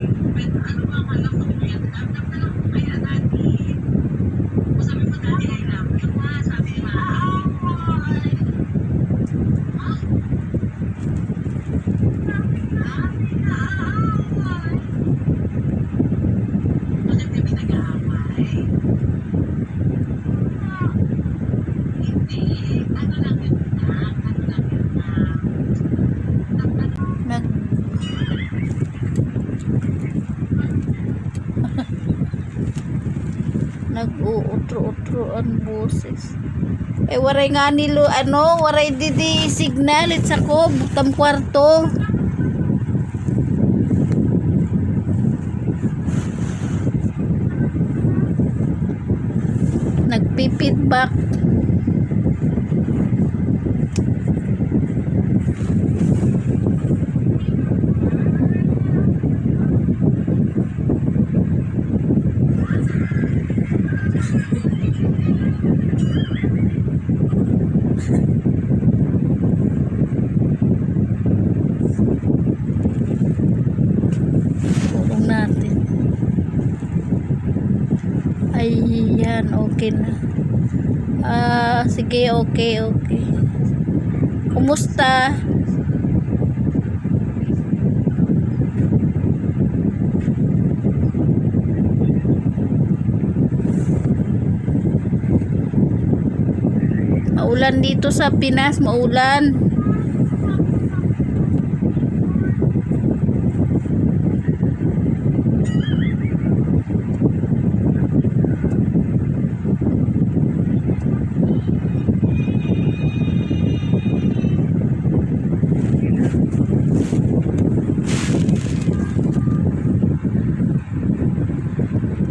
Ano ba akala mo yan? Dap-dap na lang po kaya natin. O sabi mo dati I love you ha, sabi mo. Bakit kami nag-aaway? Hindi. Ano lang yun lang? Ano lang yun lang? Nag nag-uutro-utro ang boses. Eh waray nga nilo waray didi signal it's ako butam kwarto. Nagpi-feedback. Tulong natin. Ayan, okay na. Sige, okay. Kumusta? Maulan dito sa Pinas, maulan.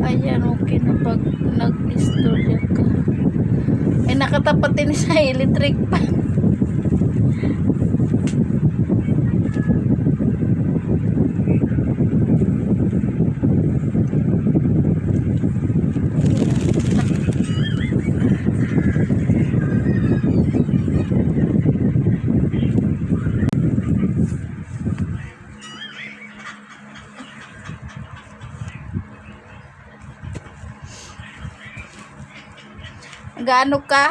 Ayan, okay na pag nag-istorya ka. Eh, nakatapat din sa electric pan. Gaano ka?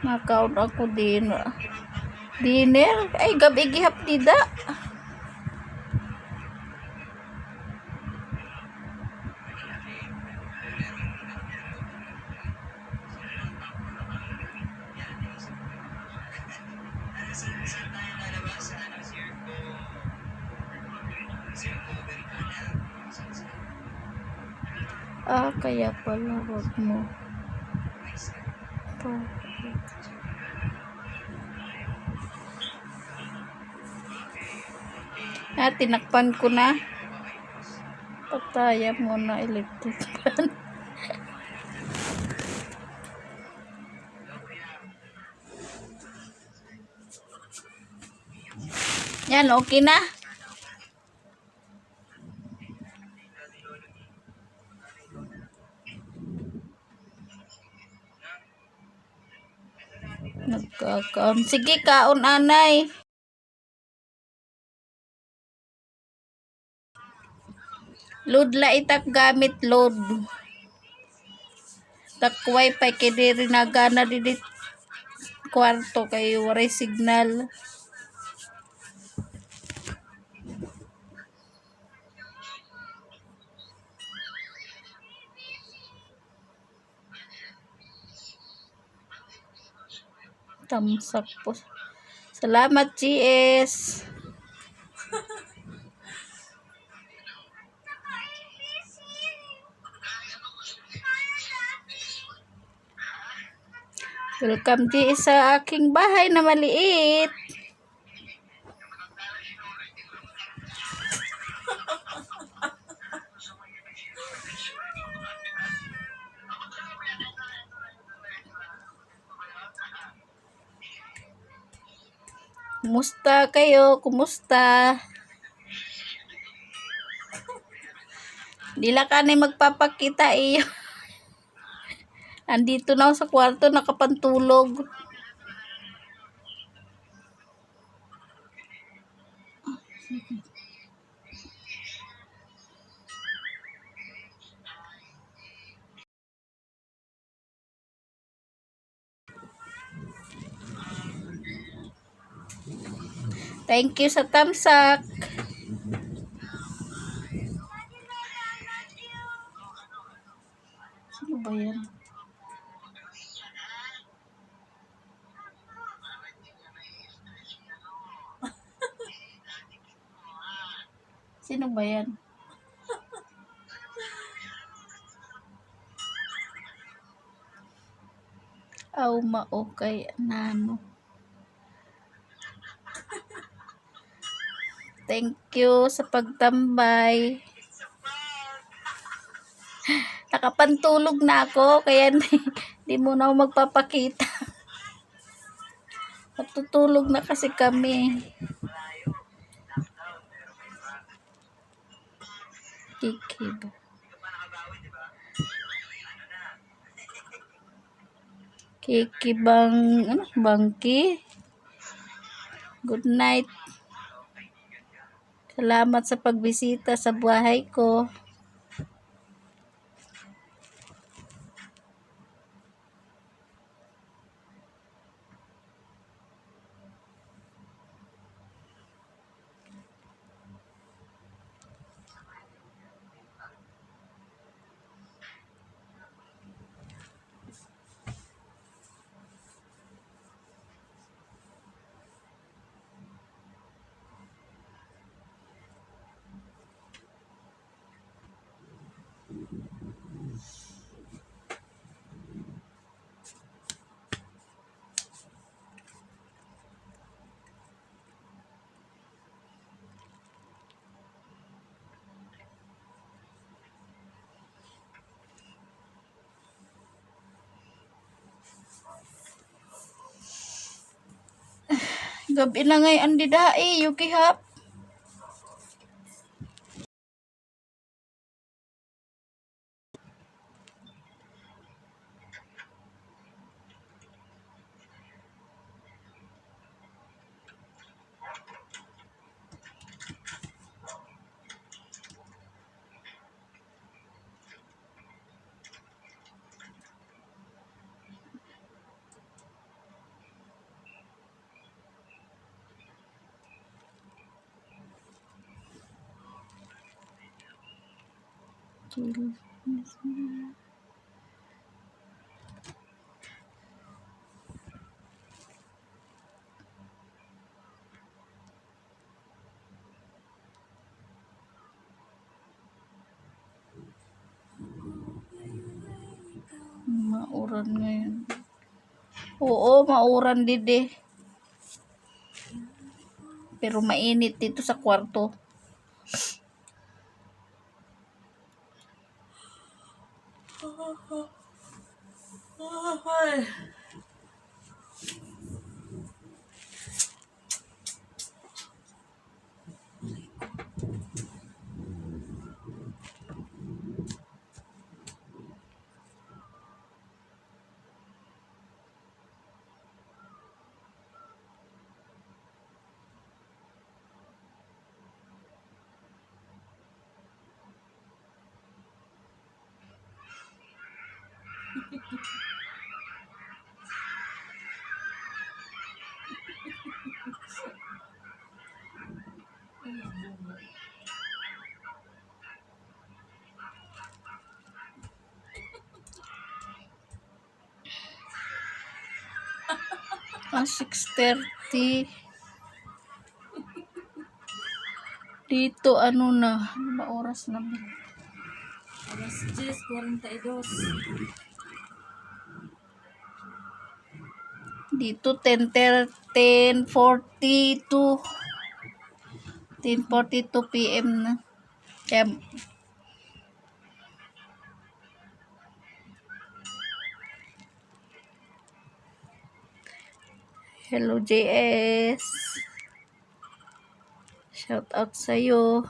Makaon ako din. Dinner? Ay, gabi gihap dida. Kaya pala wag mo. Tinakpan ko na. Patayan mo na electric pan. Yan, okay na. Nagkakaon. Sige, kaon anay. Load la itak gamit load. Tak wifi kay diri nagana didi kwarto kay waray signal. Tamsak po. Salamat, GS. Welcome, GS, sa aking bahay na maliit. Kumusta kayo? Kumusta? Dila ka na magpapakita iyo. Andito na ako sa kwarto nakapantulog. Thank you sa tamsak. Sino ba yan? Sino ba yan? Aw, maokay nano. Thank you sa pagtambay. Nakapantulog na ako, kaya di mo na ako magpapakita. Matutulog na kasi kami. Kikib. Kikibang, ano, bangki. Good night. Salamat sa pagbisita sa bahay ko. Gabi na ngayon di dae, Yuki Hap. Mauran ngayon. Oo, mauran dide. Pero mainit dito sa kwarto. Ah, 6:30. Dito ano na, ano ba oras na ba? Alas 10:42. Dito 10:42 PM na. Kaya, hello JS. Shout out sa'yo.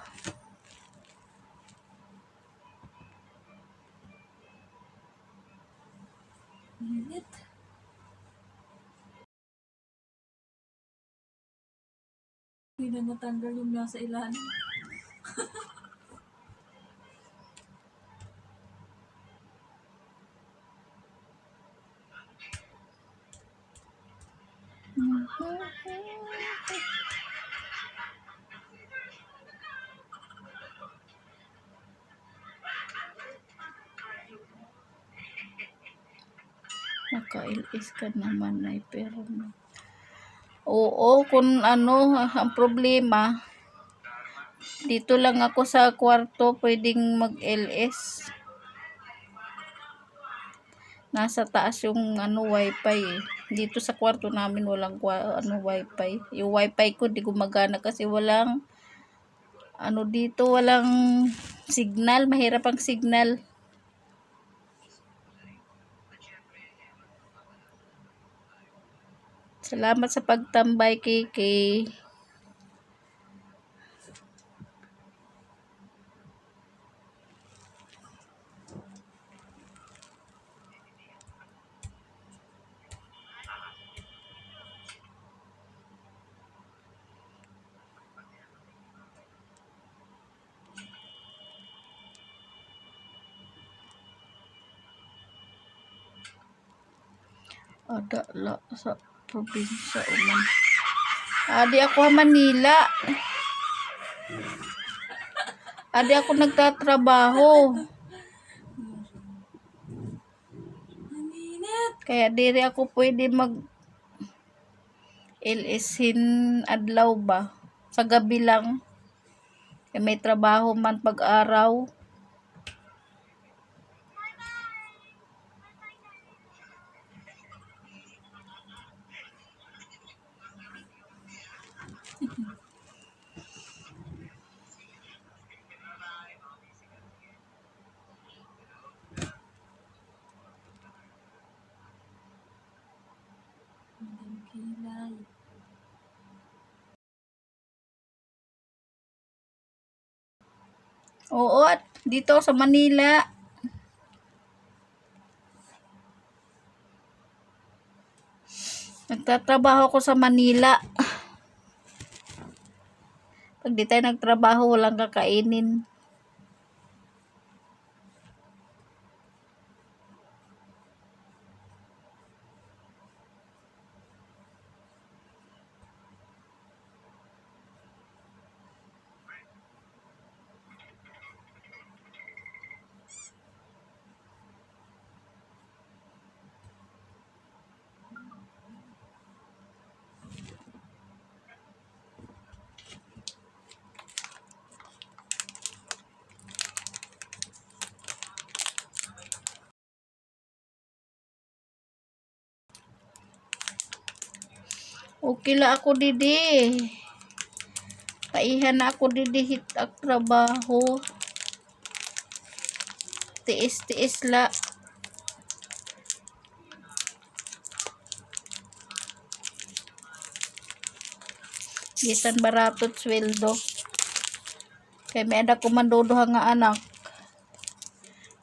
Minute. Hindi na natanggal yung nasa ilalim. Naka-LS ka naman ay pero oo, kung ano ang problema, dito lang ako sa kwarto pwedeng mag-LS. Nasa taas yung ano wifi eh. Dito sa kwarto namin walang wifi. Yung wifi ko di gumagana kasi walang ano dito, walang signal, mahirap ang signal. Salamat sa pagtambay, Kiki. Ada la sa probinsya uman. Adi ako Manila. Adi ako nagtatrabaho. Ang init. Kaya diri ako pwede mag LS-in adlaw ba? Sa gabi lang. Kaya may trabaho man pag-araw. Ang kilay. Oo, at dito sa Manila. Nagtatrabaho ko sa Manila. Pag di tayo nagtrabaho, walang kakainin. Okay la ako didi. Paihan na ako didi hit ak trabaho. Tiis-tiis la. Bisan baratot sweldo. Kaya may ada ko man dodoha nga anak.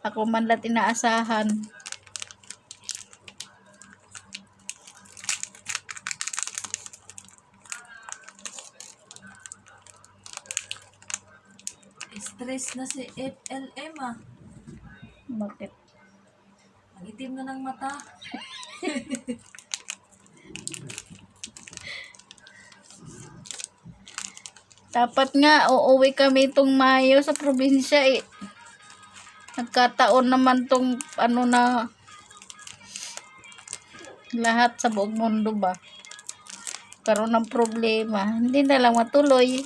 Ako man lat inaasahan. Stress na si FLM ah. Bakit? Ang itim na ng mata. Dapat nga uuwi kami itong Mayo sa probinsya eh. Nagkataon naman tong ano na lahat sa buong mundo ba. Karoon ng problema. Hindi na lang matuloy.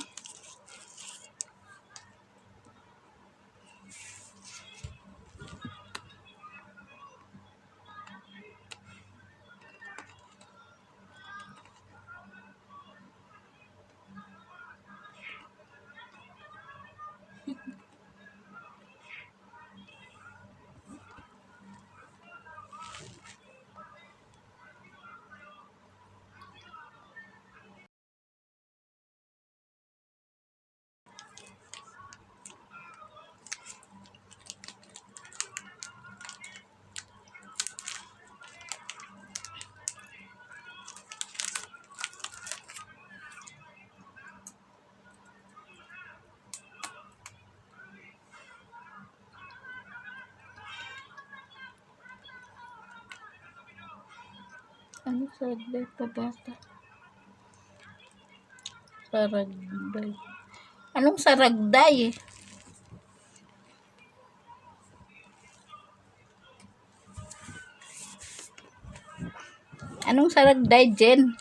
Ano saragday pa bata? Saragday. Anong saragday? Anong saragday, Jen?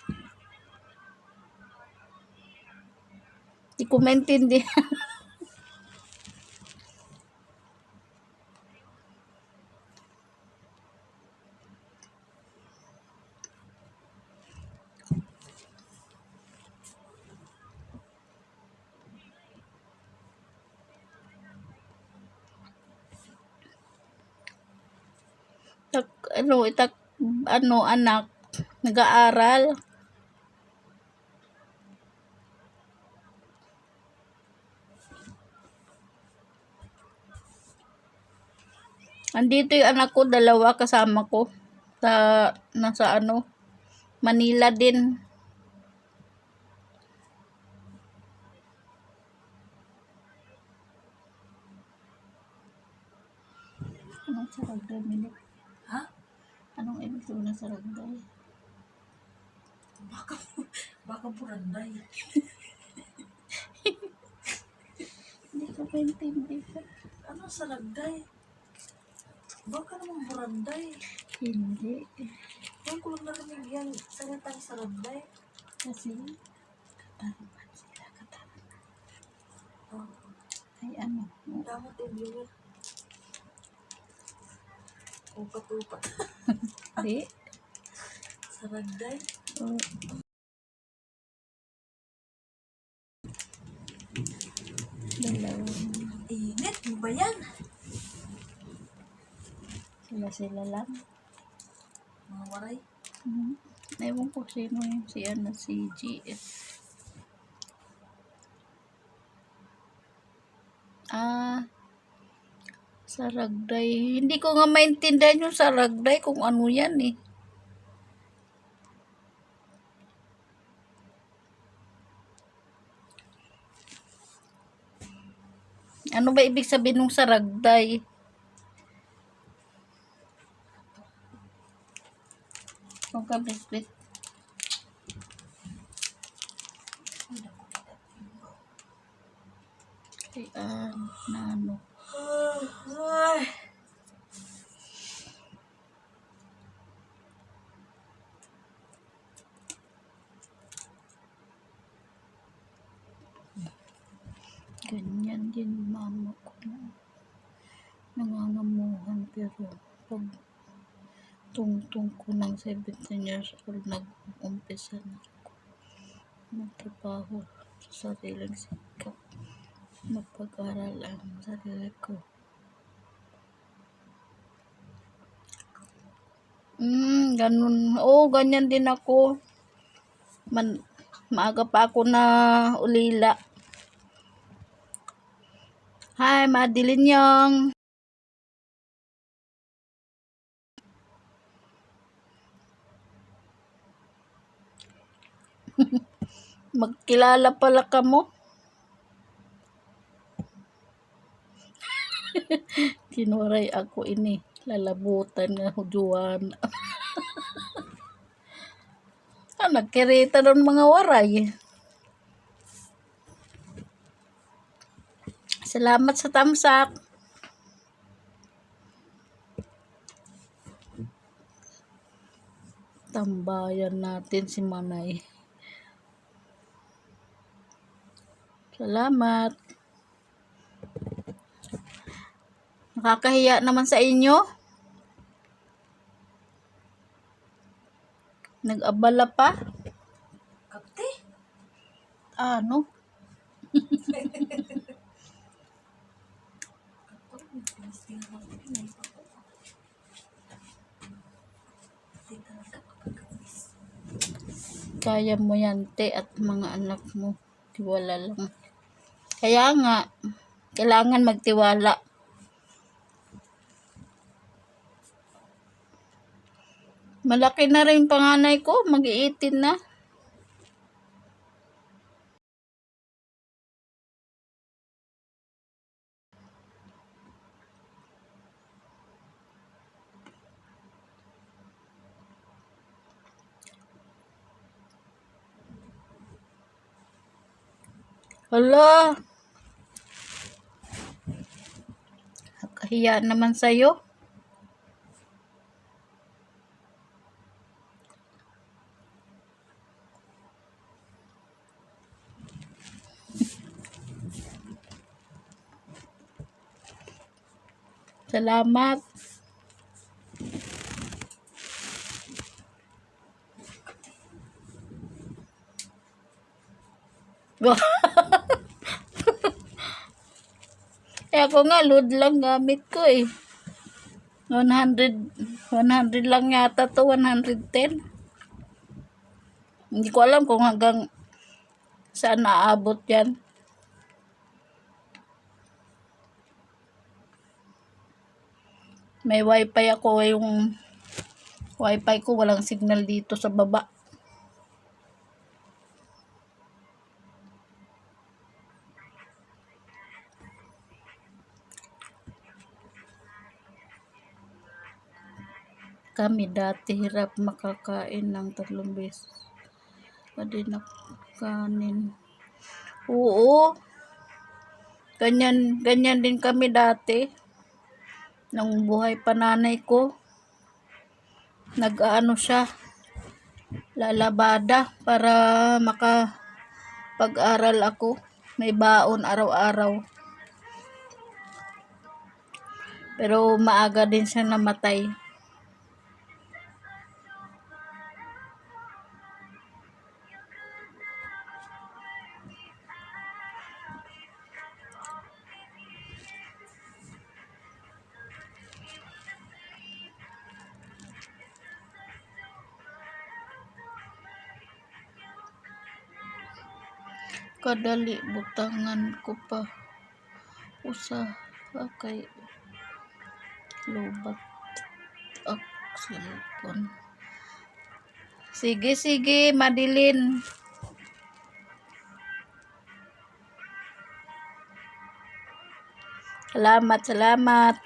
Di ko maintindihan. Anak, nag-aaral. Andito yung anak ko, dalawa kasama ko. Nasa Manila din. Anong saragday, Milik? Ha? Anong ibig sabihin ng saragday? Baka buranday. Hindi ko maintindihan. Ano saragday? Baka naman buranday. Hindi. Kaya ko lang narinig yan. Salitang saragday. Kasi, katarungan sila, katarungan. Oh, Ay, ano? damot yung viewer. Upat-upat. Hindi. Saragday. Oh. Dalawa. Init. Ano ba yan? Sila lang. Mga waray. Ewan ko sino yung si GS. Saragday. Hindi ko nga maintindihan yung saragday kung ano yan eh. Ano ba ibig sabihin ng saragday? Huwag ka biscuit. Ay, na ano. Ay. Ganyan din mama ko na nangangamuhan, pero pag tungtong ko ng 17 years old, nag-umpisa na ako magtrabaho sa sariling sikap, magpag-aral ang sarili ko. Ganun. Ganyan din ako. Maaga pa ako na ulila. Hi, Madeline Young. Magkilala pala ka mo. Kinuray ako ini. Lalabutan nga hujuan. Nagkirita ng mga waray. Salamat sa tamsak. Tambayan natin si Manay. Salamat. Nakakahiya naman sa inyo. Nag-abala pa. Kapte. Ano? Kaya mo yan, te, at mga anak mo. Tiwala lang. Kaya nga, kailangan magtiwala. Malaki na rin panganay ko, mag-18 na. Hala, kahiya naman sa'yo. Salamat. Eh ako nga, load lang gamit ko eh. 100 lang yata to, 110. Hindi ko alam kung hanggang saan naabot yan. May wifi ako, yung wifi ko walang signal dito sa baba. Kami dati hirap makakain ng 3 beses. Pwede na kanin. Oo. Ganyan din kami dati. Nung buhay pa nanay ko. Nag-aano siya. Lalabada para makapag-aral ako. May baon araw-araw. Pero maaga din siya namatay. Kadali butangan ko pa usa kay lobat ak cellphone. Sige, Madeline. Salamat.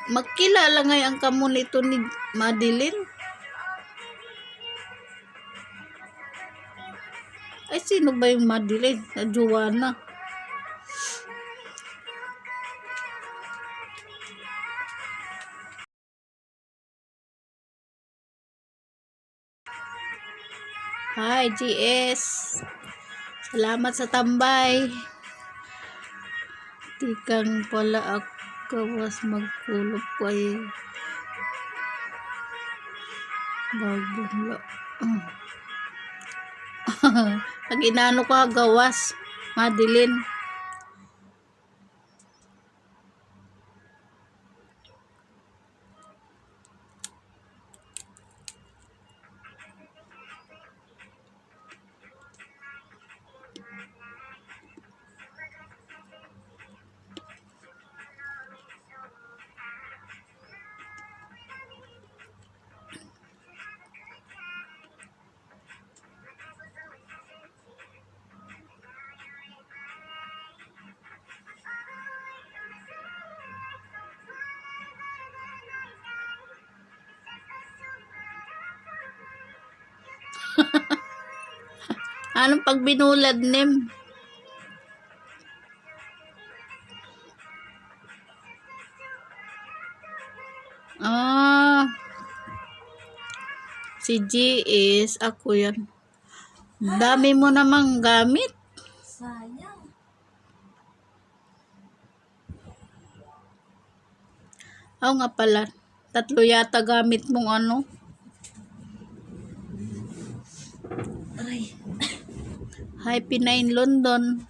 Magkilala ngayon kamo nito ni Madeline. Ay, sino ba yung Madeline? Na Joanna. Hi, GS. Salamat sa tambay. Tikan pala ako kawas magkulog ko ay bagong pag inano ko gawas, Madeline. Anong pag binulad nim? Si G is ako yan. Dami mo namang gamit. Sayang. Oo nga pala. 3 yata gamit mong ano. Aray. Hi, Pinay in London.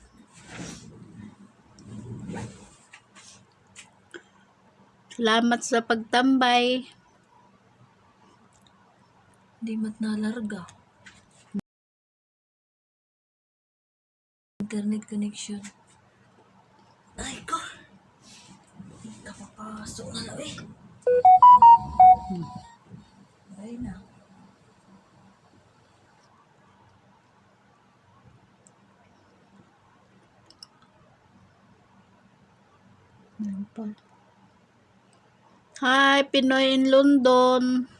Salamat sa pagtambay. Di mat nalarga. Internet connection. Ay ko. Hindi ka papasok na lang eh. Ay na. Hi, Pinoy in London.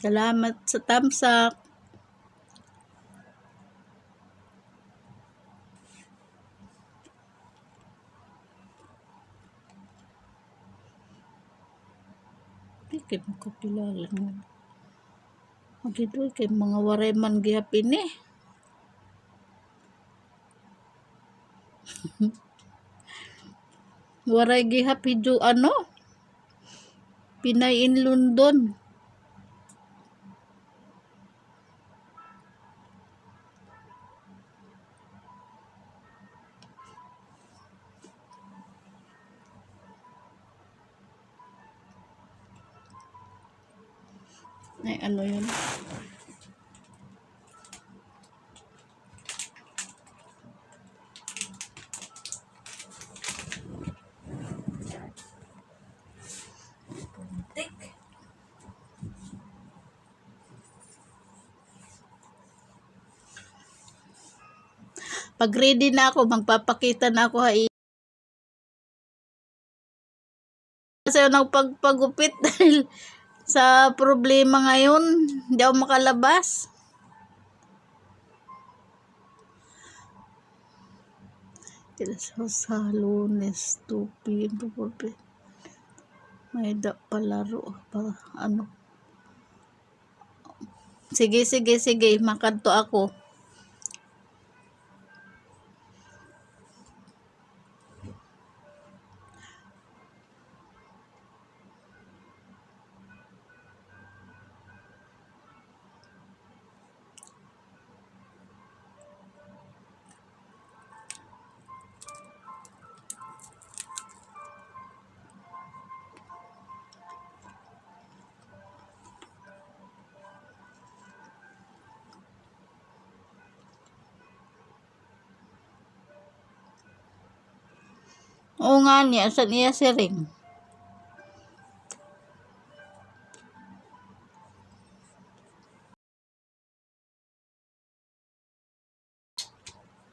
Salamat sa tamsak. Kay makapilala nga. Magito kay mga waray man gihapin eh. Waray gihapidyo ano? Pinay in London. Ay, ano yun? Puntik. Pag ready na ako, magpapakita na ako ha. Kasi pagpagupit dahil sa problema ngayon, hindi ako makalabas. Sa Lunes, 2 p.m. to 4 p.m. May palaro. Ano? Sige, makanto ako. Oo nga niya, saan iya si Ring?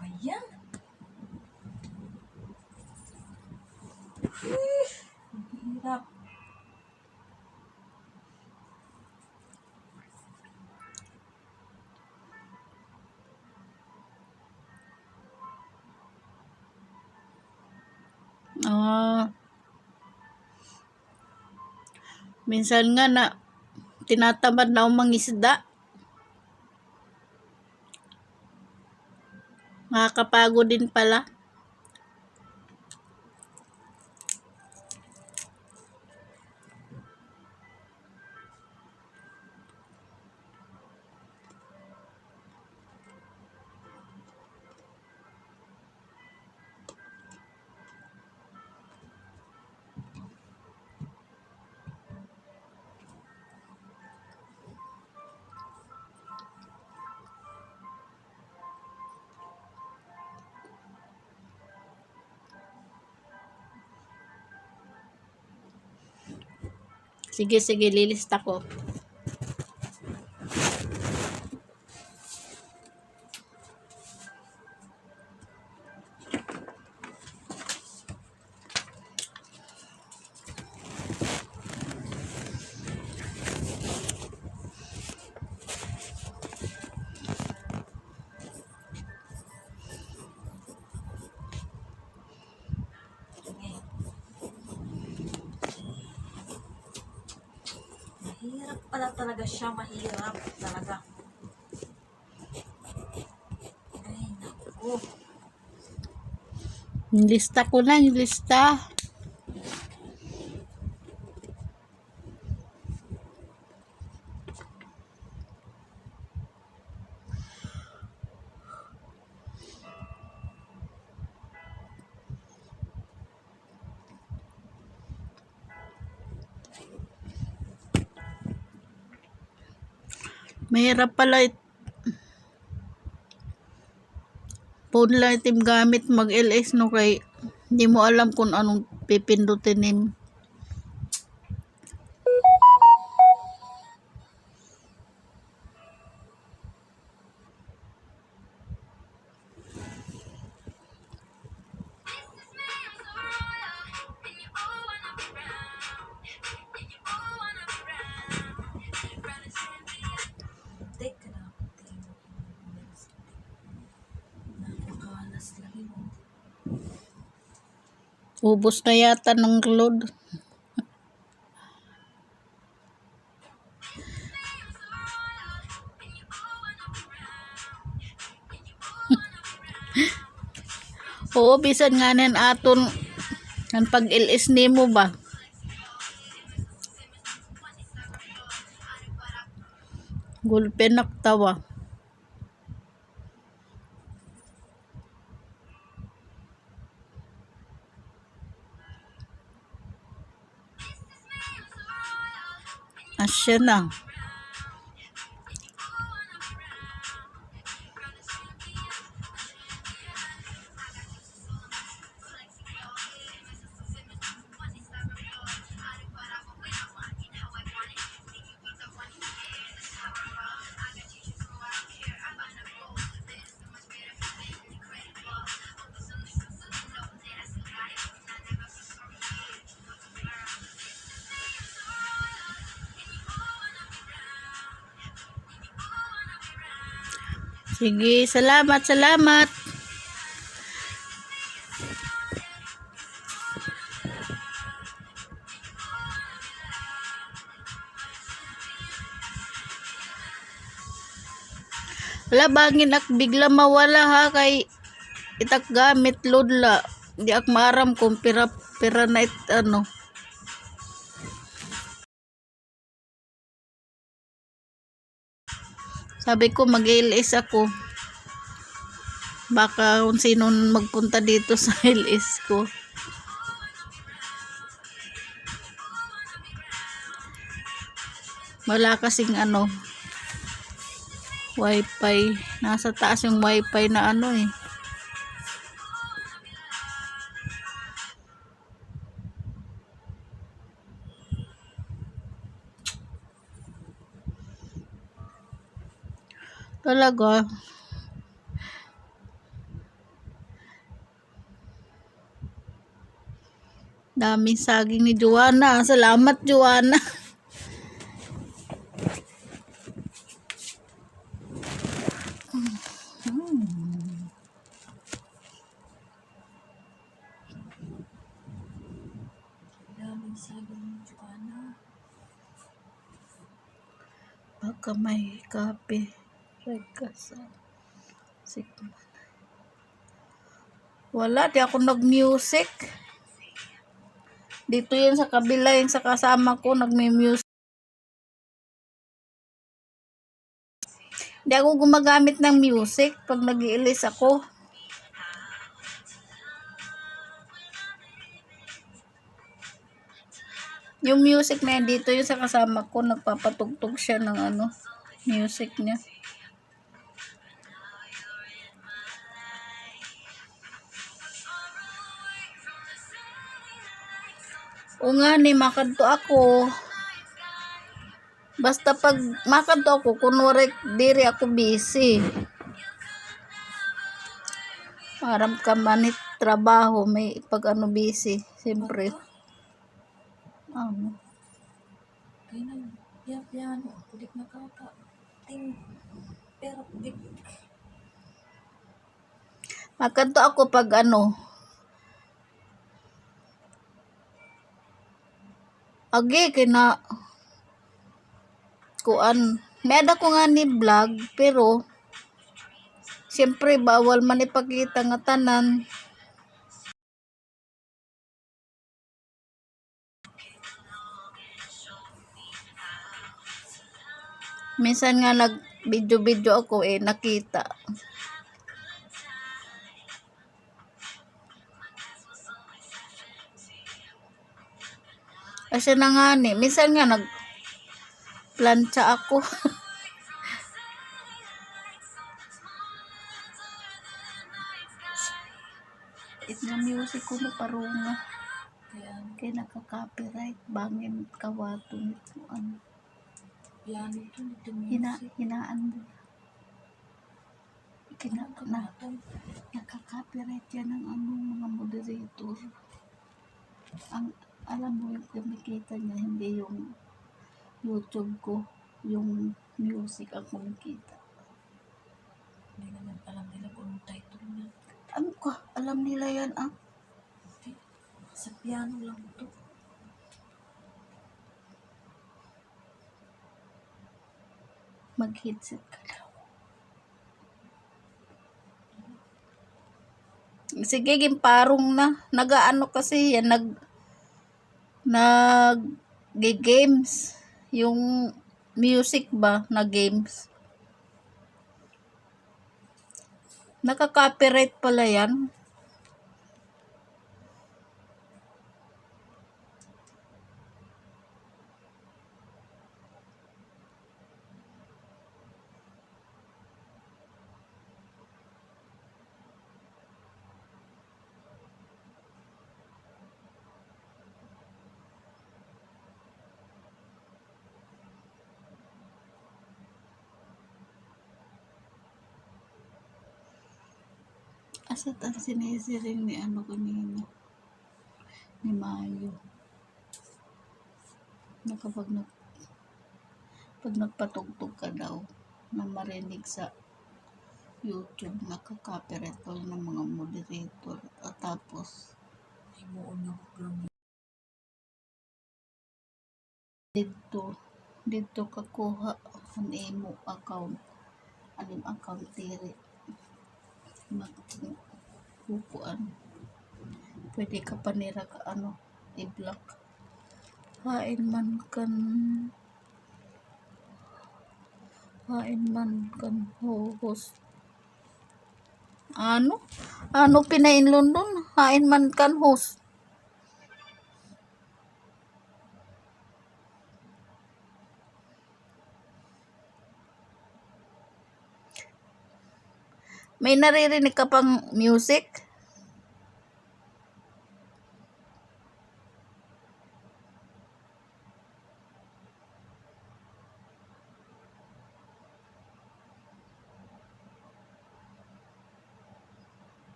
Ayan. Hirap. Minsan nga na tinatamad na akong mangisda. Nakakapagod din pala. Sige, lilista ko. Mahirap pala talaga siya. Mahirap talaga. Ay. ko. Lista ko na, yung lista. Mahirap pala phone lang itim gamit mag-LS no kay hindi mo alam kung anong pipindutin mo. Teka na ako. Napakalas lang yun. Ubos na yata ng load. Oo, bisan nga nin aton ang pag-LS nimo ba? Gulpe naktawa. Asya na. Sige, salamat, salamat. Wala bangin ak bigla mawala ha kay itak gamit load la. Di ak maram kung pira na ano. Sabi ko mag-LS ako. Baka kung sino magpunta dito sa LS ko. Wala kasing ano wifi. Nasa taas yung wifi na ano eh. Talaga. Daming saging ni Joanna. Salamat, Joanna. Daming sabi ng Joanna. Baka may kape. Wala, di ako nag-music. Dito yun sa kabila, yung sa kasama ko, nagme-music. Di ako gumagamit ng music pag nag-i-ilis ako. Yung music na yun, dito yun sa kasama ko, nagpapatugtog siya ng ano, music niya. O nga ni, makanto ako. Basta pag makanto ako, kunwari diri ako busy. Parang ka manit trabaho, may pag ano busy, siyempre. Ano? Kaya na, piano. Kudik na kaka. Ting. Pero kudik. Makanto ako pag ano. Agi, kina kuan. May ada ko nga ni vlog, pero Siyempre, bawal man ipakita nga tanan. Minsan nga nag-video-video ako nakita. Kasi na nga minsan nga nag-plancha ako. Itna music ko na parunga. Kaya naka-copyright. Bangin kawato nito. Ano. Piano to, ito music. Hinaan mo. Naka-copyright yan ng mga moderator. Alam mo yung kumikita niya, hindi yung YouTube ko, yung music ang kumikita. Hindi naman alam nila kung anong title niya. Ano ka? Alam nila yan Sa piano lang to. Mag-headset ka daw. Sige, gimparong na. Nagaano kasi yan, nag-games. Yung music ba na games. Naka-copyright pala yan. Asat ang sinisiring ni ano kanina. Ni Mayo. Pag nagpatugtog ka daw na marinig sa YouTube, nakaka-copyright ko ng mga moderator. At tapos, Ay mo na lang. dito kakuha ang imo account. Anim account diri. Magpupuan. Pwede ka pa nira ka i-block. Hain man host. Ano pinainlon dun? Hain man kan host. May naririnig ka pang music?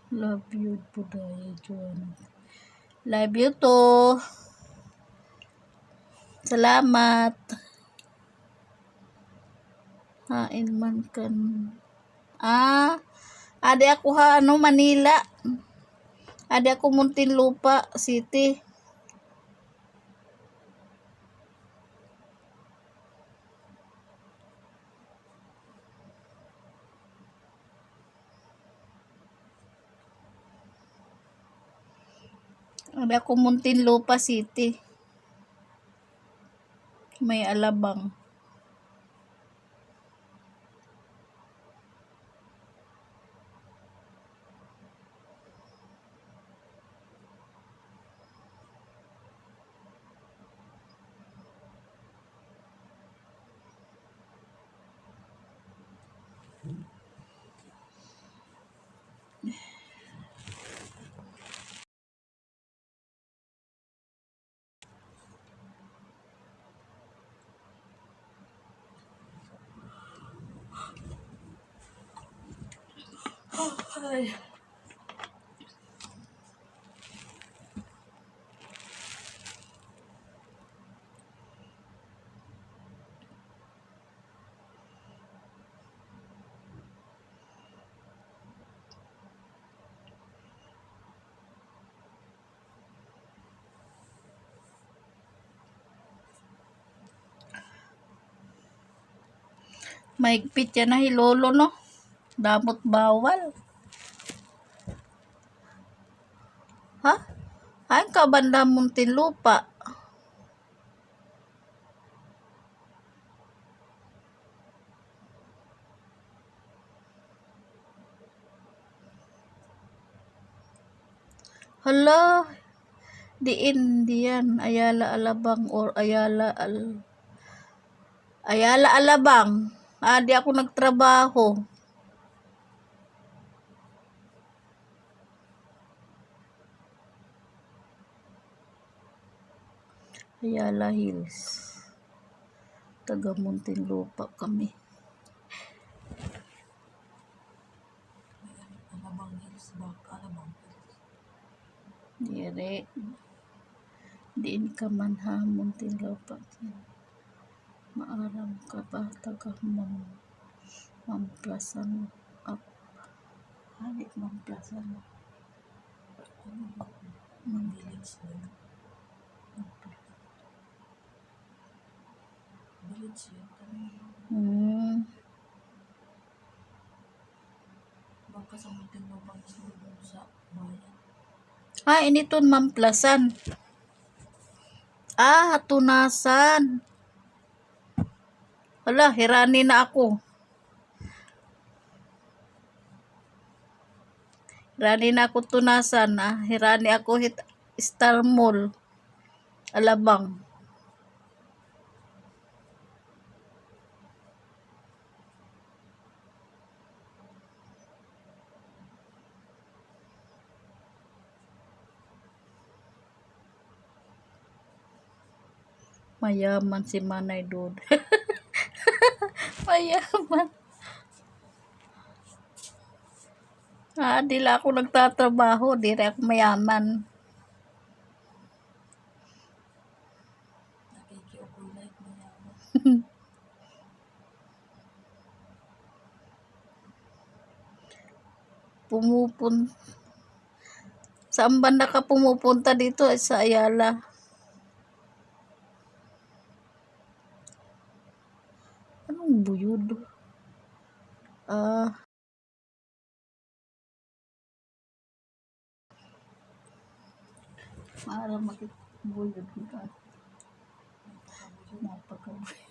Love you, Budaya Joanna. Love you to. Salamat. Hain man kan. Ade ako Manila. Ade ako Muntinlupa City. Ade ako Muntinlupa City. May Alabang. Ay. Mahigpit yan na hilolo, no? Damot bawal. Ha? Ay, kabanda Muntinlupa. Hala, di Indian, Ayala Alabang or Ayala Alabang. Di ako nagtrabaho. Ayala Hills. Taga Muntinlupa kami. Alabang Hills, Alabang Hills. Dire. Diin ka man ha, Muntinlupa. Maaram ka ba? Taga Mamplasan. Halit Mamplasan. Village na yun. Village yun. Baka sa Muntinlupa sa bayan. Initon Mamplasan. Tunasan. Hala, hirani na ako. Hirani na ako tunasan. Hirani ako Star Mall. Alabang. Mayaman si Manay Dud. Mayaman. Dila ako nagtatrabaho. Di rin ako mayaman. Nakikiokulay mayaman. Saan banda ka pumupunta dito? Sa Ayala. Anong buyod? Para makibuyod ka. Napakabuyod.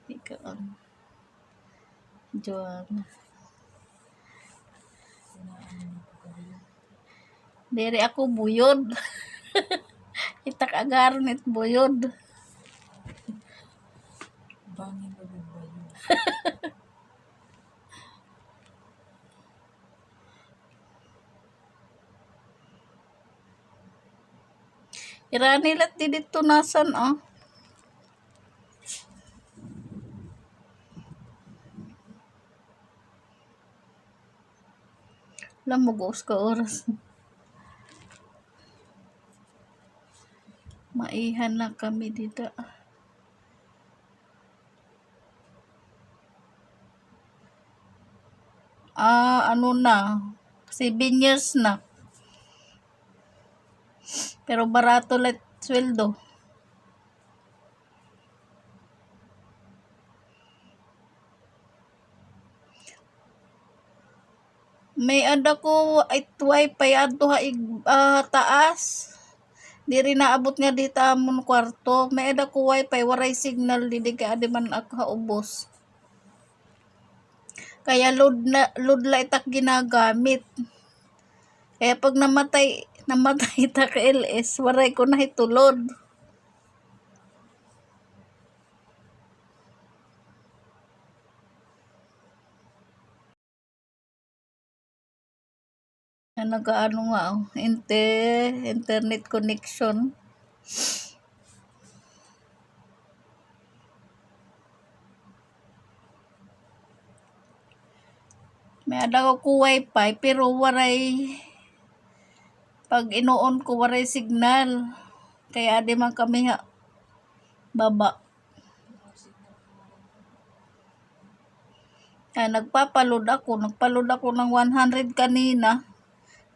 Ikaw ang Joanna. Dere ako buyod. Itak agaron it buyod. Bangin ba yun? Irani lat dito nasan Lamugos ka oras. Maihan na kami dito. Ano na? 7 years na. Pero barato lang sweldo. May ada ko wifi adto taas. Di rin naabot nga dito amon kwarto. May ada ko wifi waray signal di ka adi man ako haubos. Kaya load la itak ginagamit. Kaya pag namatay ta ka LS, waray ko na hitulod. Nagaano nga internet connection. May ada ko wifi pero waray pag inuon ko waray signal. Kaya di man kami baba. Kaya nagpapaload ako ng 100 kanina.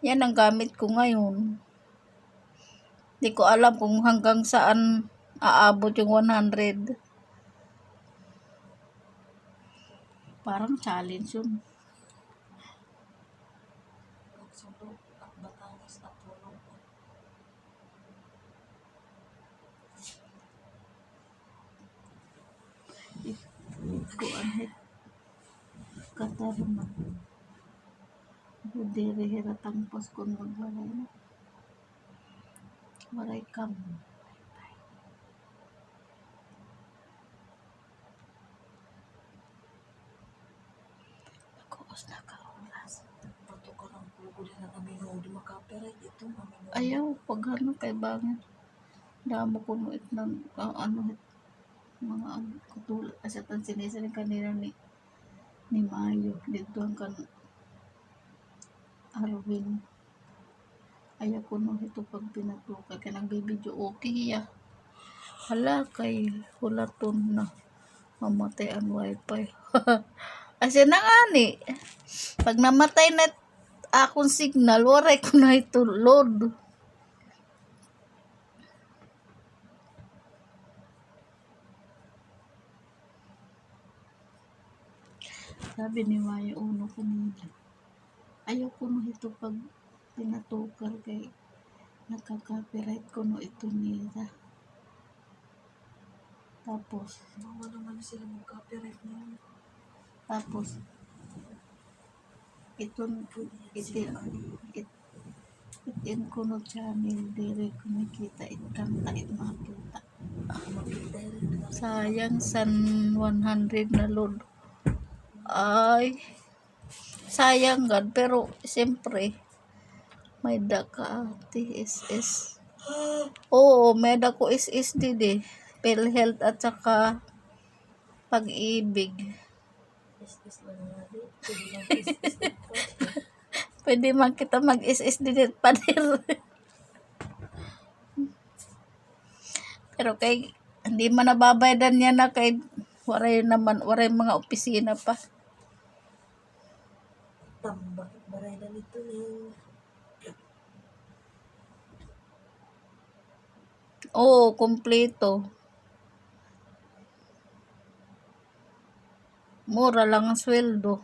Yan ang gamit ko ngayon. Di ko alam kung hanggang saan aabot yung 100. Parang challenge yun. Sulog at Batangas at Tulog. Ko anhit katarungan. Diri hiratang pos kung magwalay na. Waray kam. Nagkuos na ka oras. Pato ka ng pugo din ang amino. Di makaperay ito. Amino. Ayaw, pag ano kay bangin. Damo ko no it ng mga kutulad. Asatan sinisaling kanina ni Mayo. Dito ang kan Arvin. Ayaw ko no ito pag pinatuka. Kaya nagbibidyo okay ya. Hala kay hulaton na. Mamatay ang wifi. Asya na nga ni. Pag namatay na akong signal, waray ko na ito load. Sabi ni Maya Uno kanina, ayaw ko no ito pag pinatukar kay nakaka-copyright ko no ito nila. Tapos Naman sila mag-copyright na. Tapos, itin ko no channel, dire kumikita, itkanta, makita. Makita rin. Sayang san 100 na load. Ay, sayang gad, pero siyempre, may daka TSS. Oo, may dako SSD di. PhilHealth at saka Pag-ibig. Is lang nga di. Pwede lang is. Pwede man kita mag-SSD dit pa din. Pero kay hindi man nababayadan niya na kay waray mga opisina pa. Tambak. Baray na nito eh. Oo, kumpleto. Mura lang ang sweldo.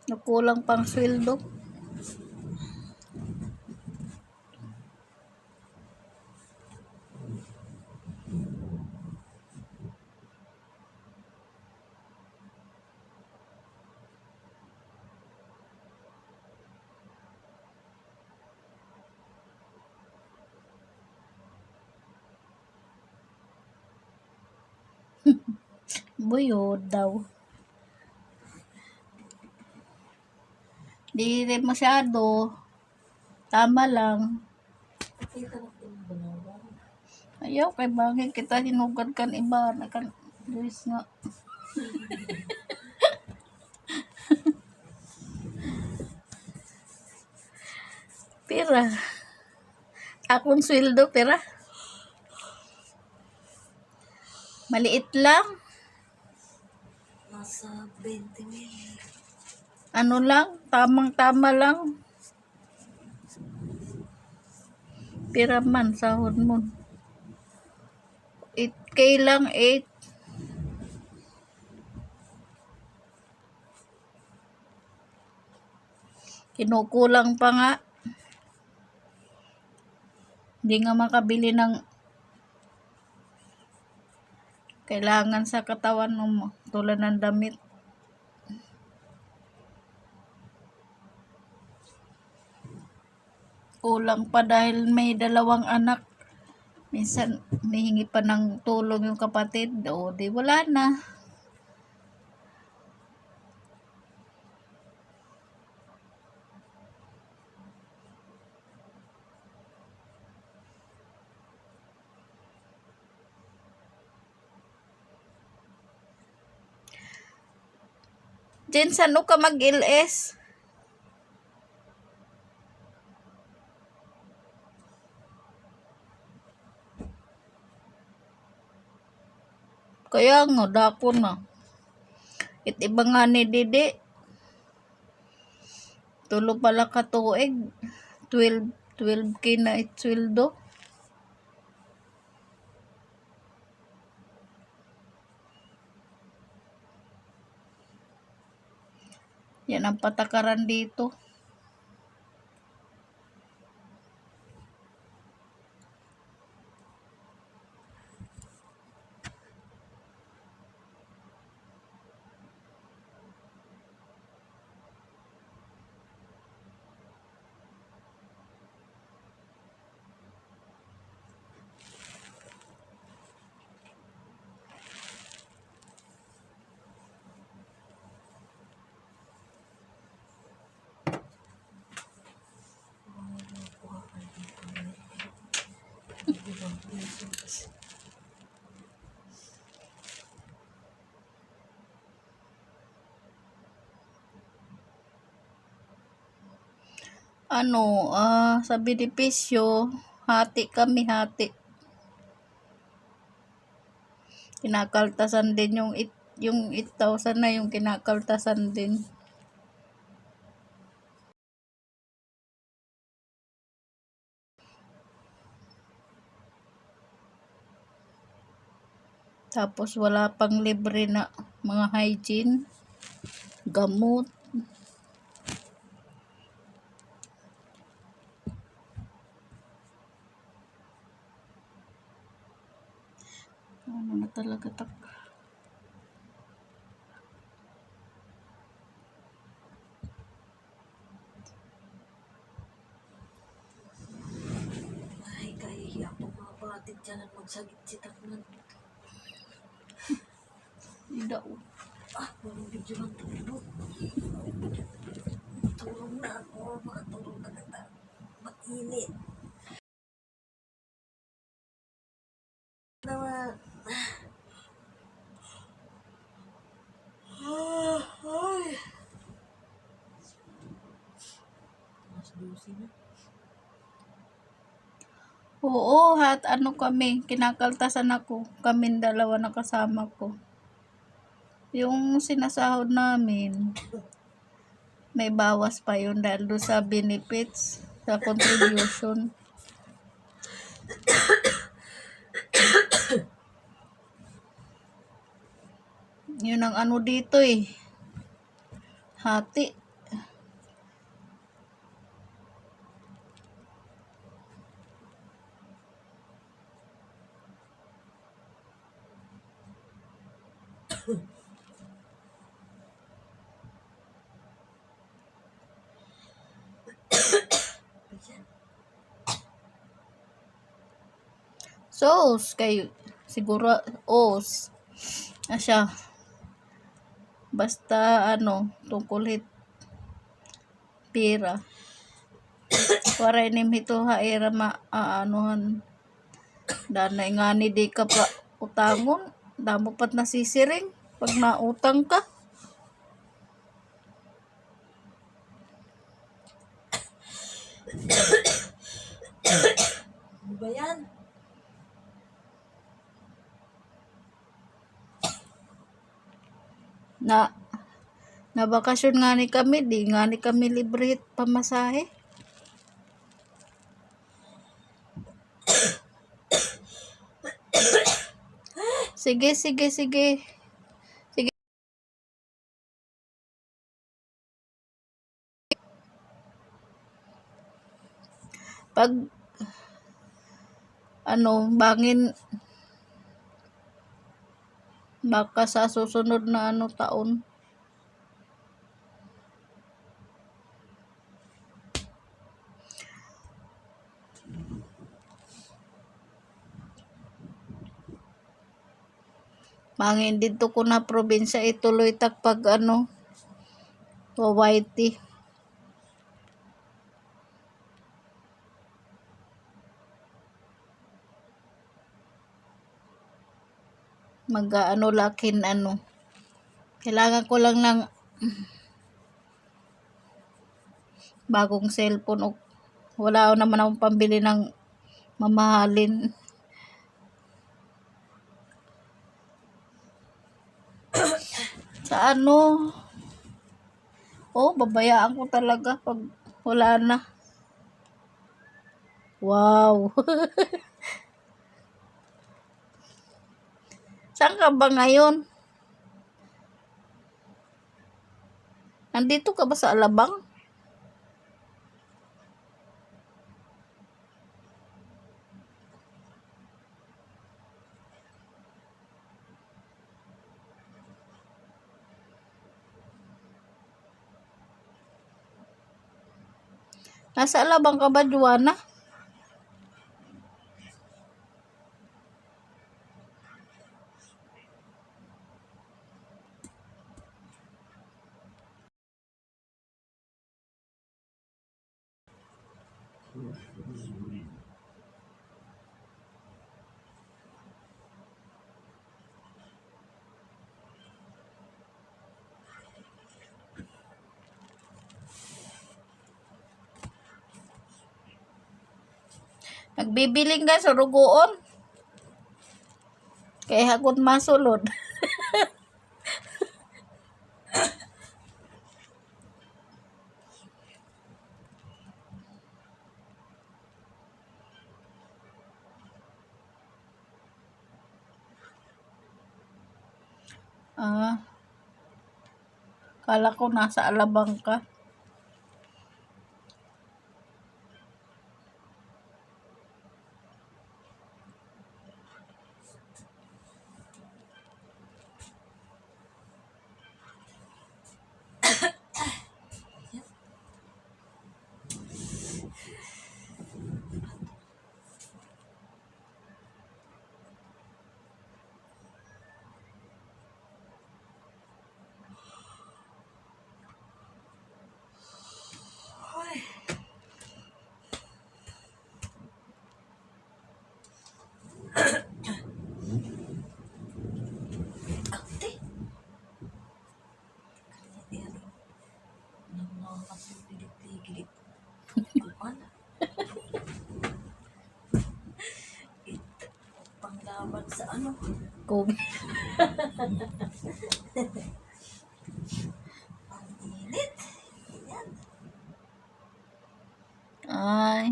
Nakulang pang sweldo. Buyod daw. Di rin masyado. Tama lang. Kita na ito banawan. Ayaw kay bangin kita hinugad kan iba. Nakan Luis nga. Pira. Akong sweldo, pira. Maliit lang. Nasa 20 mil. Ano lang, tamang-tama lang. Pira man, sahod mo. 8K lang, 8. Kinukulang pa nga. Hindi nga makabili ng kailangan sa katawan mo, tulad ng damit. Kulang pa dahil may 2 anak. Minsan, may hingi pa ng tulong yung kapatid. O, di wala na. Jens, ano ka mag-LS? Kaya nga, dako na. Iba nga ni Didi. Tulo pala ka tuig. 12K na itsweldo. Yan ang patakaran dito. Sa benepisyo, hati kami, hati. Kinakaltasan din yung 8,000 na yung kinakaltasan din. Tapos wala pang libre na mga hygiene, gamot. Ano na talaga Ay, kahihiya po mga batid dyan at magsagit-sitak na. Daw. Walang video man tulog. Tulog na ako, makatulog na kita. Mainit. Naman. Ay. Mas 12 na. Oo, kami, kinakaltasan ako. Kaming dalawa na kasama ko. Yung sinasahod namin, may bawas pa yun dahil doon sa benefits, sa contribution. Yun ang ano dito eh. Hati. Sos, kayo, siguro, siya. Basta, tungkol pira. Para inim ito haira maaanuhan. Danay nga ni di ka pa utangon. Damo pat nasisiring pag nautang ka. Ano ba yan? Na bakasyon nga ni kami, di nga ni kami libre pamasahe. Sige. Pag bangin baka sa susunod na taon. Mangin dito ko na probinsya ituloy pag YT. Lakin kailangan ko lang ng Bagong cellphone. O, wala naman akong pambili ng mamahalin. Sa ano? Oh, babayaan ko talaga pag wala na. Wow. Saan ka ba ngayon? Nandito ka ba sa Alabang? Nasa Alabang ka ba, Juana? Nagbibiling ka sa rugoon? Kaya hagod masulod. Kala ko nasa Alabang ka. Ate. Ayan. Nagpapagpilit-pilit. Kumana. Ito. Panglaban sa ano. Kung Ang init. Ayan. ay,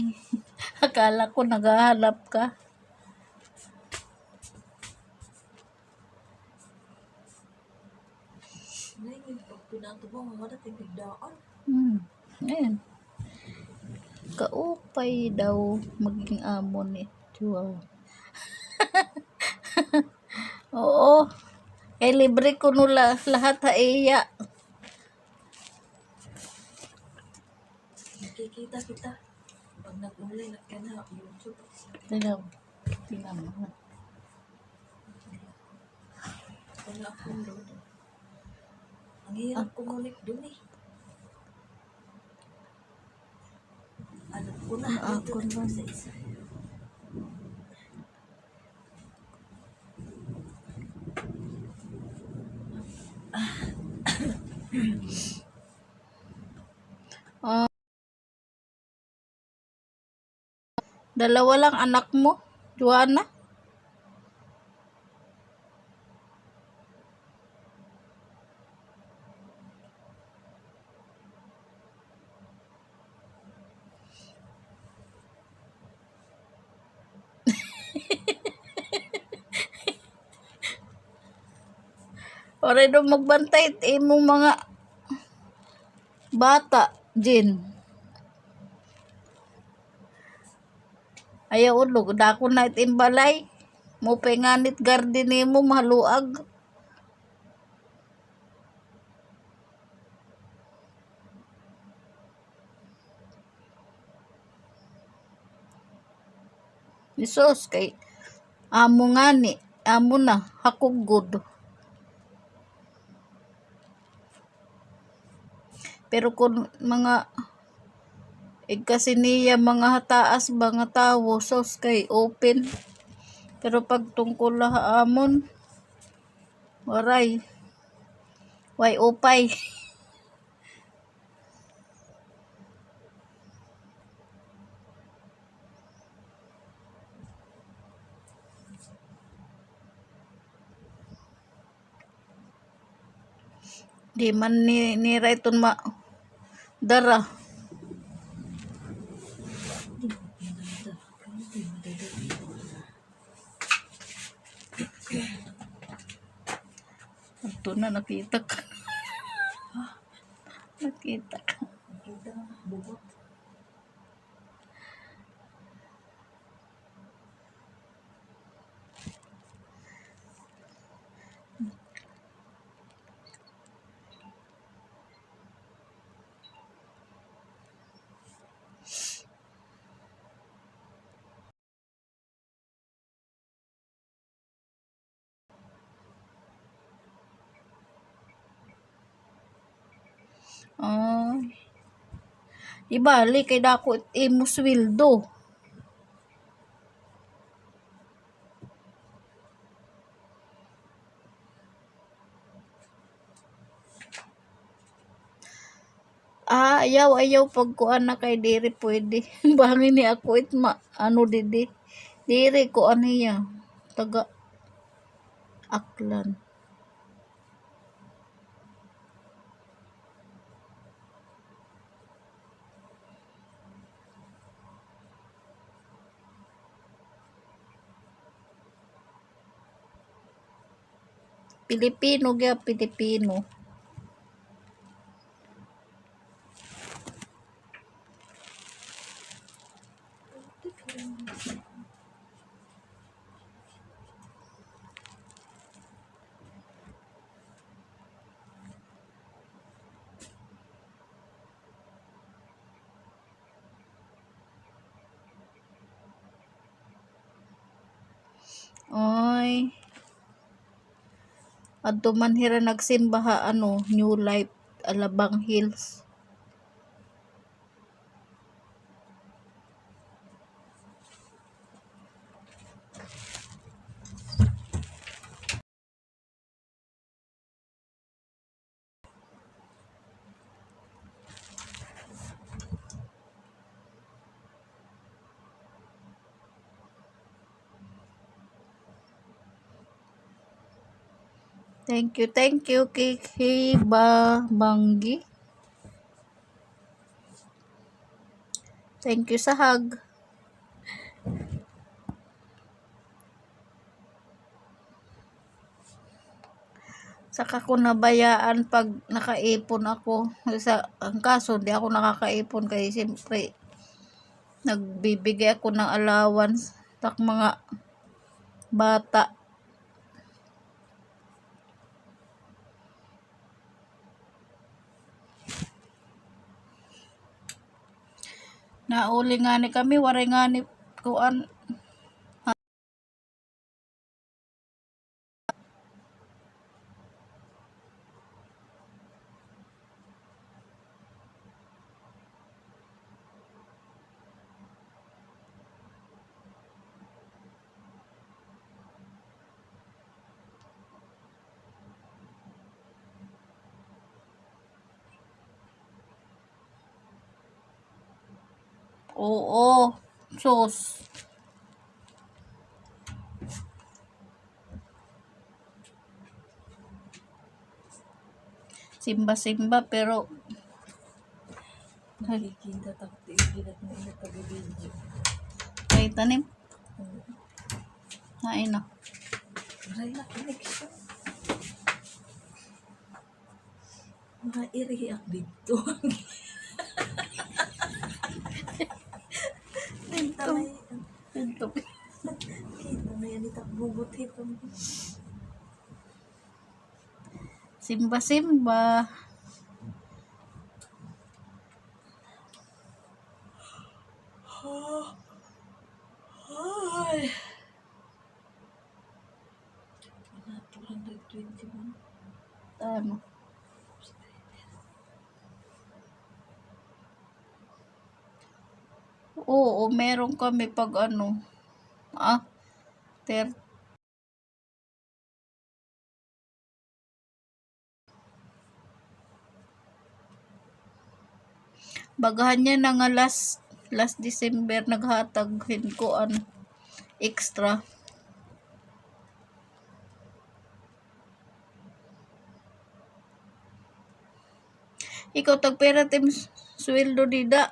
akala ko naghahanap ka. Ngayon, pag pinatubang, madating bigdaan. Ayan. Kaupay daw maging amo ni Juan. Oo. Eh, libre ko nula lahat ha iya. Nakikita kita. Pag nag-online ka na, YouTube. Tingnan. Tingnan mo. Wala akong load. Ang hirap kumulik dun eh. Alam ko na. Ako Dito na. na sa isa. Dalawa lang anak mo, Juana? Ore do magbantay imong mga bata, Jin. Ayaw ulog, dako na itimbalay. Mo penganit garden nimo maluag. Isos kay amo ngani, amo na hakugod. Pero kung mga kasi niya mga hataas ba nga tawo, sos kay open. Pero pag tungkol amon, waray, way opay. Di man ni Rayton ma dara. Ito na nakita ka. Nakita ka. Nakita na, bubot. Ay. Ibali kay dako imo sweldo. Ayaw pagkuan na kay diri pwede. Bangin ni ako ano didi. Diri ko niya. Taga Aklan. Pilipino gya Pilipino. Ay. Adto man hira nagsimbaha New Life Alabang Hills. Thank you Kiki Banggi. Thank you sa hug. Saka ko nabayaan pag nakaipon ako. Ang kaso di ako nakakaipon kay siyempre nagbibigay ako ng allowance tak mga bata. Nauli nga ni kami, waray nga ni kuan. Oo, sus. Simba pero Nakikita takot ikilat mo ina pag-video. kay tanim. Nain na. Maray na connection. Mga i-react dito. Kita na yan. Ito. Kita na yan. Itak bubot ito. Simba. Ay. 221. Ano? Oo, meron kami pag 30. Bagahan niya na nga last December naghatag ko extra. Ikaw tagpera tim sweldo dida.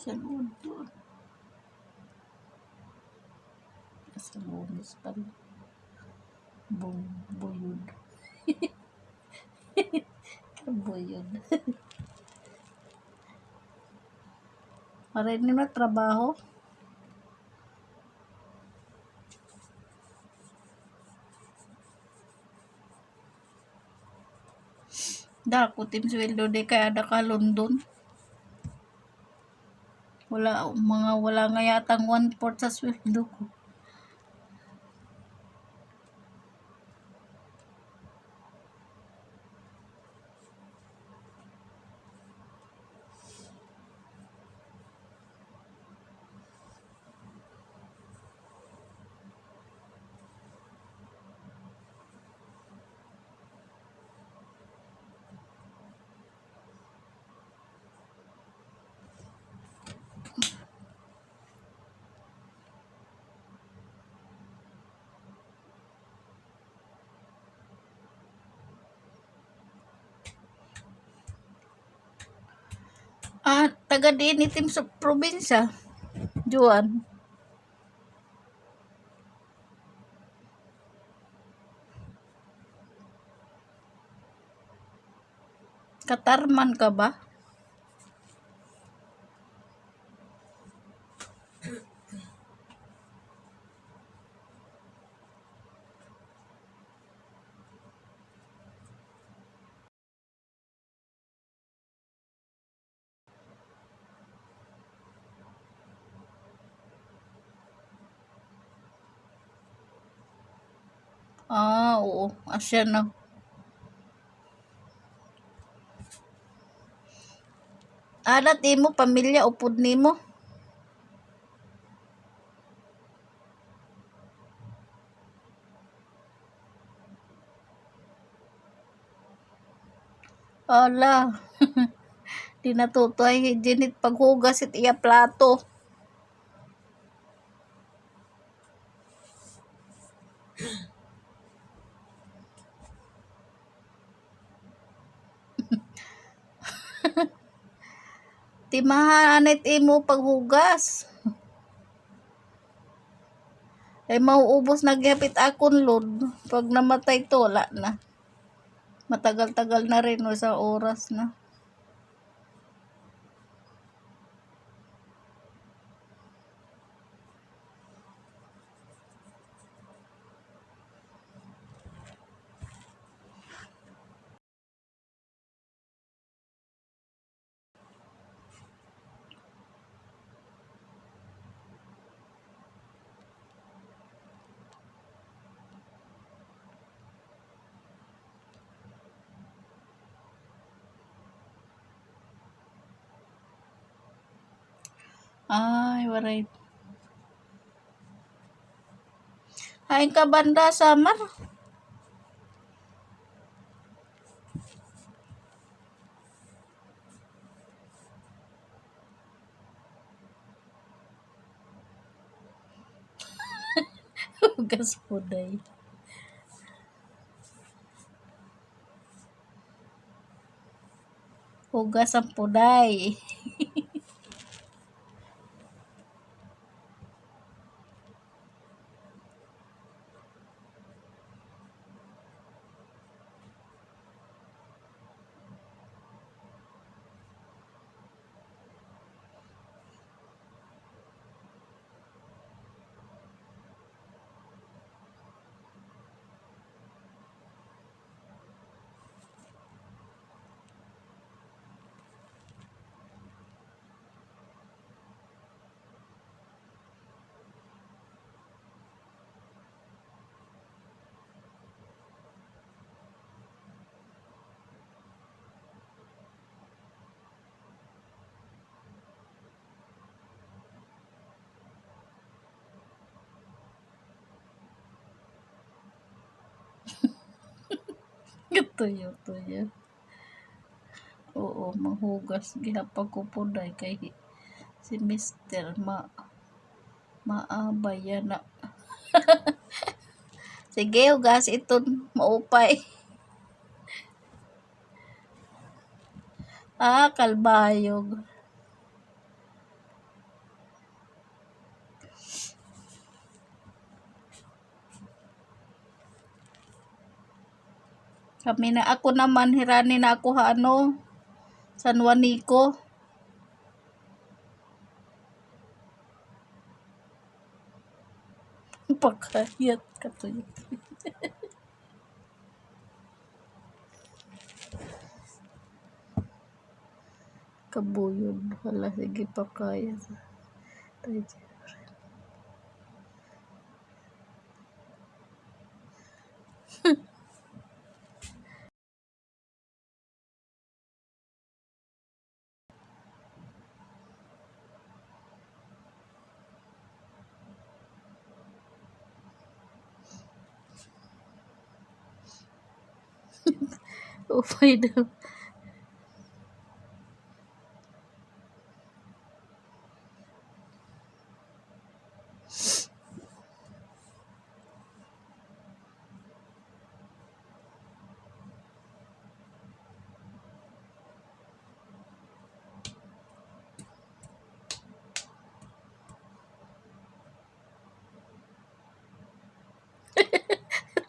Sa doon. Sa lunes pala. Buyod. Buyod. Maray na trabaho. Dako tim sweldo di kaya ada ka London. Wala nga yatang 1/4 sa sweldo ko. Taga diin itim sa probinsya. Juan. Katarman ka ba? Oo. Asya na. Alat imo pamilya upod nimo. Ala. Di natutoy dinit paghugas it iya plato. Timahanit imo paghugas. Ay mauubos na gyapit akon load. Pag namatay to, wala na. Matagal-tagal na rin o sa oras na. Ay, waray. Hain ka banda, Samar? Hugas puday. Hugas ang puday. Tuyo-tuyo. Oo, mahugas gihapon ko po day kay si Mister maabay yan na. Sige, hugas iton maupay. Kalbayog. Kami na ako naman hirani na ako San Juanico. Pakayat ka to. Kabuyod. Hala, sige pakayat. Upay daw.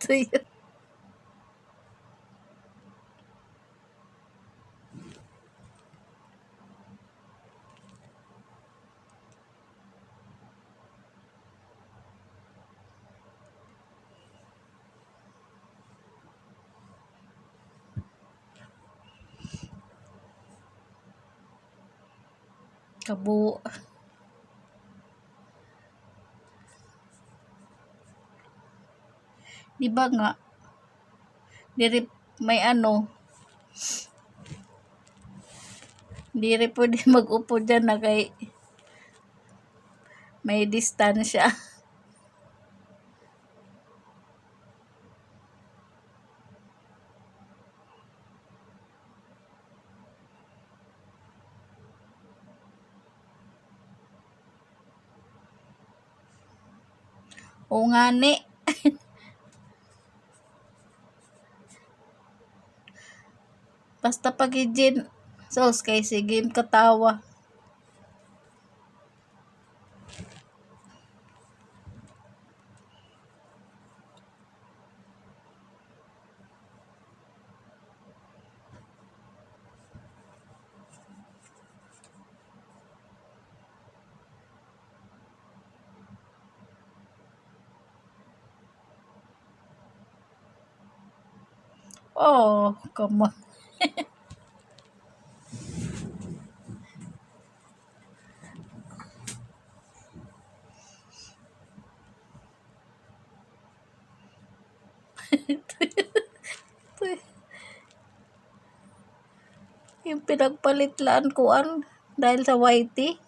Tuyo. Kabu. Di ba nga? Diri may diri pwede mag-upo dyan na kay may distansya. O nga ni. Basta pag-ijin. Sos kay sige katawa. Oh, come on. Yung pinagpalitlaan kuan dahil sa whitey.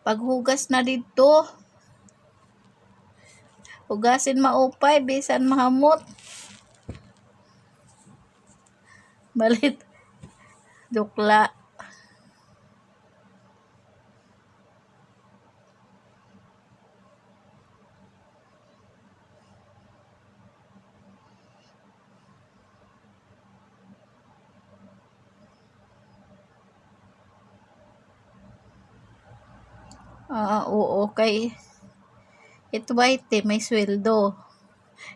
Paghugas na dito. Hugasin maupay bisan mahamot. Balit. Dukla. Oo, kay ito ba ite may sweldo.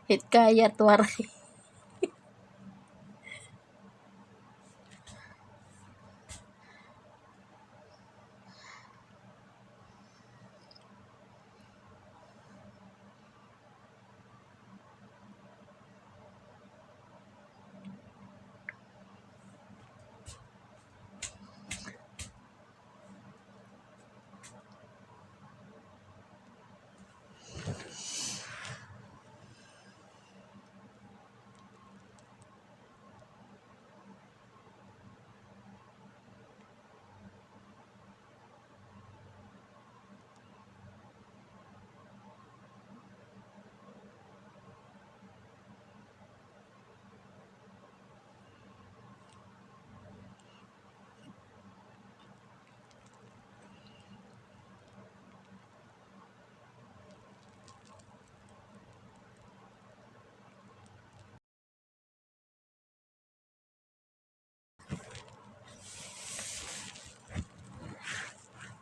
Hit kaya tuwaray.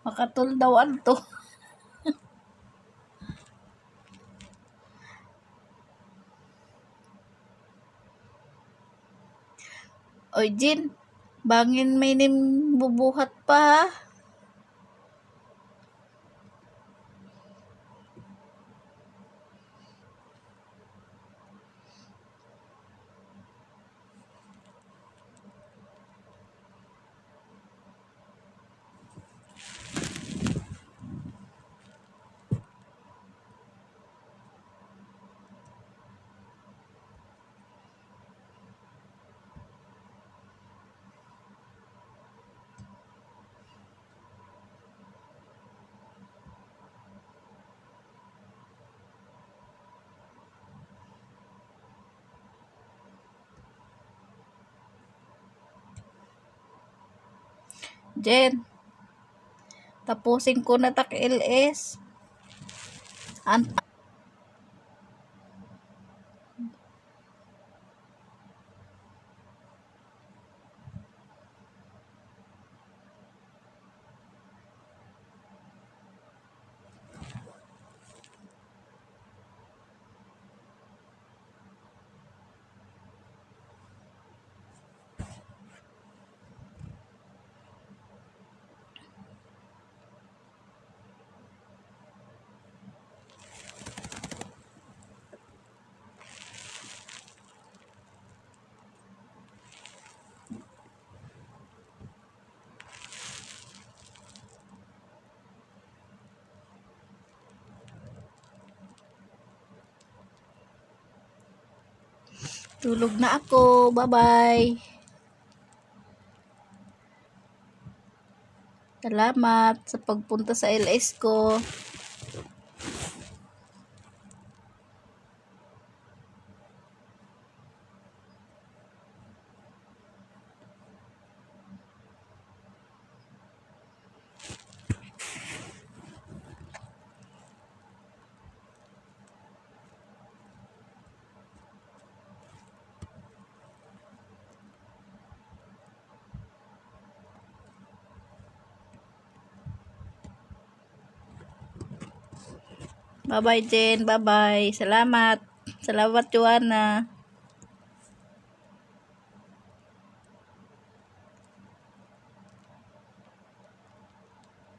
Makatul daw to. Oy, Jin, bangin may bubuhat pa. Jen, tapusin ko na tak LS. Tulog na ako. Bye-bye. Salamat sa pagpunta sa LS ko. Bye-bye, Jen. Bye-bye. Salamat. Salamat, Joanna.